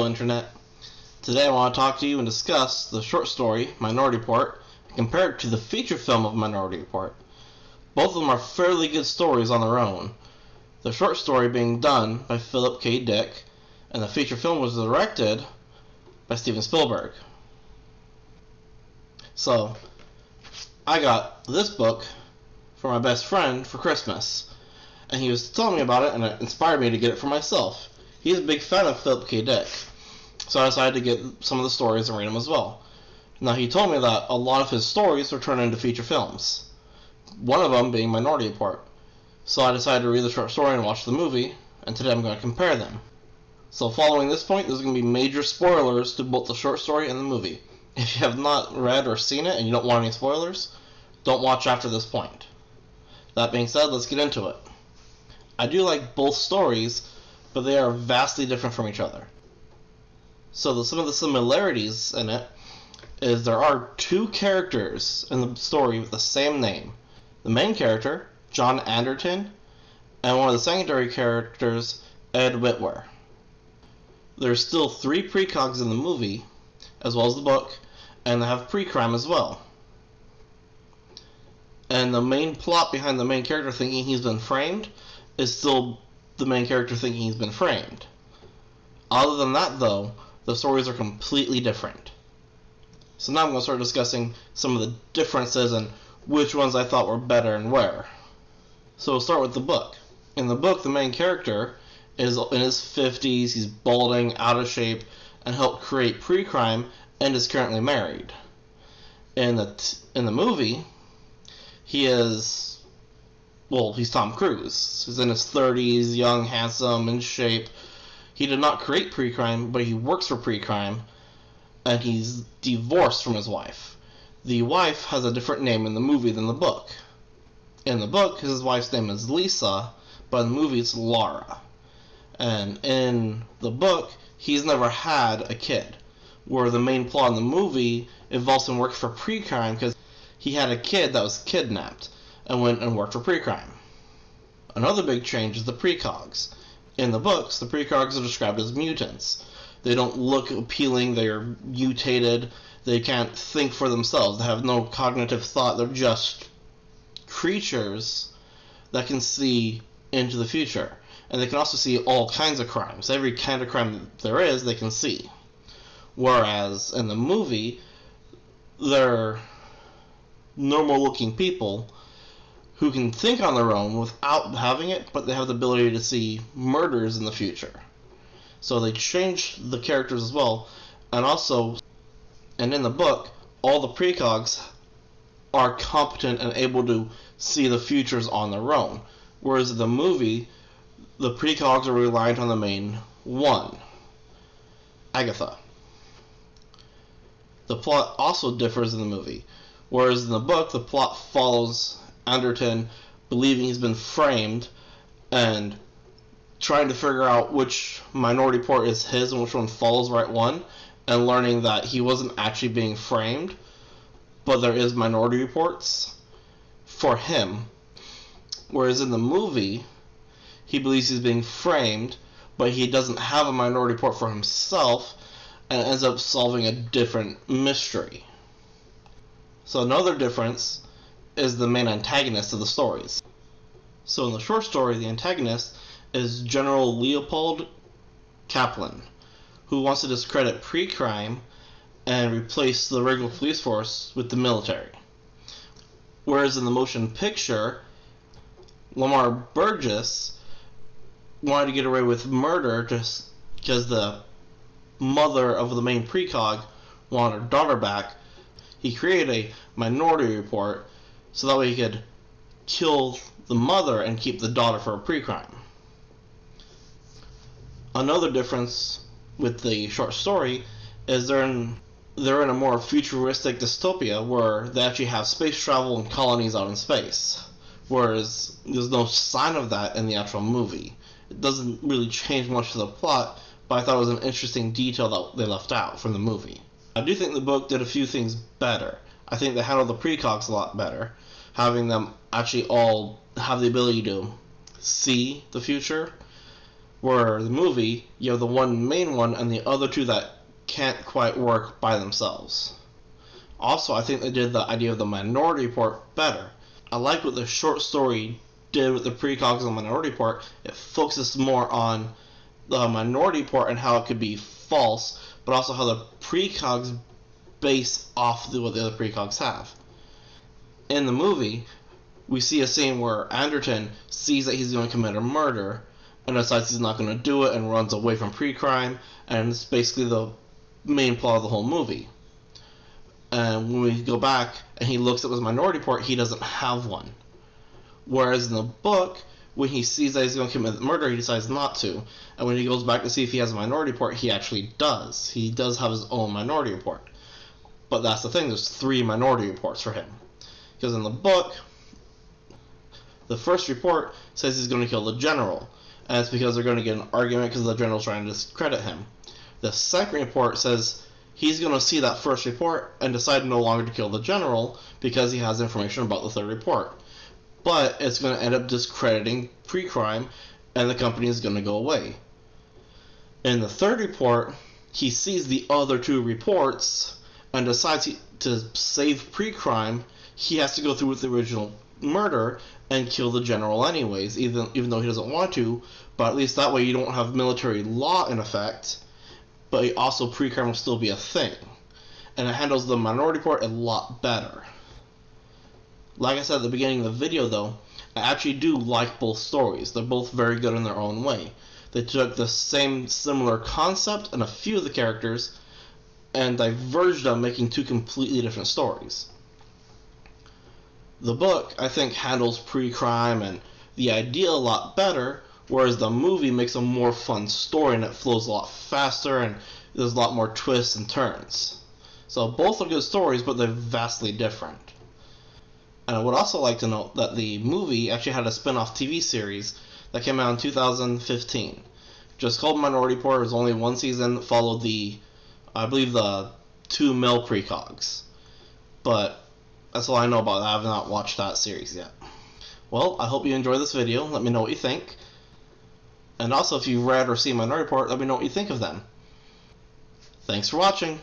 Hello Internet. Today I want to talk to you and discuss the short story, Minority Report, compared to the feature film of Minority Report. Both of them are fairly good stories on their own. The short story being done by Philip K. Dick, and the feature film was directed by Steven Spielberg. So, I got this book for my best friend for Christmas, and he was telling me about it, and it inspired me to get it for myself. He's a big fan of Philip K. Dick, so I decided to get some of the stories and read them as well. Now, he told me that a lot of his stories were turned into feature films, one of them being Minority Report. So I decided to read the short story and watch the movie, and today I'm going to compare them. So following this point, there's going to be major spoilers to both the short story and the movie. If you have not read or seen it and you don't want any spoilers, don't watch after this point. That being said, let's get into it. I do like both stories, but they are vastly different from each other. So some of the similarities in it is there are two characters in the story with the same name. The main character, John Anderton, and one of the secondary characters, Ed Whitwer. There's still 3 precogs in the movie, as well as the book, and they have pre-crime as well. And the main plot behind the main character thinking he's been framed is still the main character thinking he's been framed. Other than that, though, the stories are completely different. So now I'm going to start discussing some of the differences and which ones I thought were better and where. So we'll start with the book. In the book, the main character is in his 50s, he's balding, out of shape, and helped create pre-crime, and is currently married. In the movie, he's Tom Cruise. He's in his 30s, young, handsome, in shape. He did not create pre-crime, but he works for pre-crime, and he's divorced from his wife. The wife has a different name in the movie than the book. In the book, his wife's name is Lisa, but in the movie it's Laura. And in the book, he's never had a kid, where the main plot in the movie involves him working for pre-crime because he had a kid that was kidnapped and went and worked for pre-crime. Another big change is the precogs. In the books, the precogs are described as mutants. They don't look appealing, they're mutated, they can't think for themselves, they have no cognitive thought, they're just creatures that can see into the future. And they can also see all kinds of crimes. Every kind of crime that there is, they can see. Whereas in the movie, they're normal-looking people who can think on their own without having it, but they have the ability to see murders in the future. So they changed the characters as well. And in the book, all the precogs are competent and able to see the futures on their own. Whereas in the movie, the precogs are reliant on the main one, Agatha. The plot also differs in the movie. Whereas in the book, the plot follows Anderton believing he's been framed and trying to figure out which Minority Report is his and which one follows the right one, and learning that he wasn't actually being framed, but there is Minority Reports for him. Whereas in the movie, he believes he's being framed, but he doesn't have a Minority Report for himself, and ends up solving a different mystery. So another difference is the main antagonist of the stories. So in the short story, the antagonist is General Leopold Kaplan, who wants to discredit pre-crime and replace the regular police force with the military. Whereas in the motion picture, Lamar Burgess wanted to get away with murder just because the mother of the main precog wanted her daughter back. He created a Minority Report so that way he could kill the mother and keep the daughter for a pre-crime. Another difference with the short story is they're in a more futuristic dystopia where they actually have space travel and colonies out in space, whereas there's no sign of that in the actual movie. It doesn't really change much to the plot, but I thought it was an interesting detail that they left out from the movie. I do think the book did a few things better. I think they handled the precogs a lot better, having them actually all have the ability to see the future, Where the movie, you have the one main one and the other two that can't quite work by themselves. Also, I think they did the idea of the Minority Report better. I like what the short story did with the precogs and the Minority Report. It focuses more on the Minority Report and how it could be false, but also how the precogs base off what the other precogs have. In the movie, we see a scene where Anderton sees that he's going to commit a murder and decides he's not going to do it and runs away from pre-crime, and it's basically the main plot of the whole movie. And when we go back and he looks at his Minority Report, he doesn't have one. Whereas in the book, when he sees that he's going to commit murder, he decides not to. And when he goes back to see if he has a Minority Report, he actually does. He does have his own Minority Report. But that's the thing, there's 3 Minority Reports for him. Because in the book, the first report says he's going to kill the general. And it's because they're going to get an argument because the general's trying to discredit him. The second report says he's going to see that first report and decide no longer to kill the general because he has information about the third report. But it's going to end up discrediting pre-crime and the company is going to go away. In the third report, he sees the other 2 reports and decides to save pre-crime, he has to go through with the original murder and kill the general anyways, even though he doesn't want to, but at least that way you don't have military law in effect, but also pre-crime will still be a thing. And it handles the Minority Report a lot better. Like I said at the beginning of the video though, I actually do like both stories. They're both very good in their own way. They took the same similar concept and a few of the characters and diverged them, making 2 completely different stories. The book, I think, handles pre-crime and the idea a lot better, whereas the movie makes a more fun story and it flows a lot faster and there's a lot more twists and turns. So both are good stories, but they're vastly different. And I would also like to note that the movie actually had a spin-off TV series that came out in 2015. Just called Minority Report. It was only 1 season, followed I believe the 2 male precogs. But that's all I know about that. I have not watched that series yet. Well, I hope you enjoyed this video. Let me know what you think. And also, if you've read or seen Minority Report, let me know what you think of them. Thanks for watching.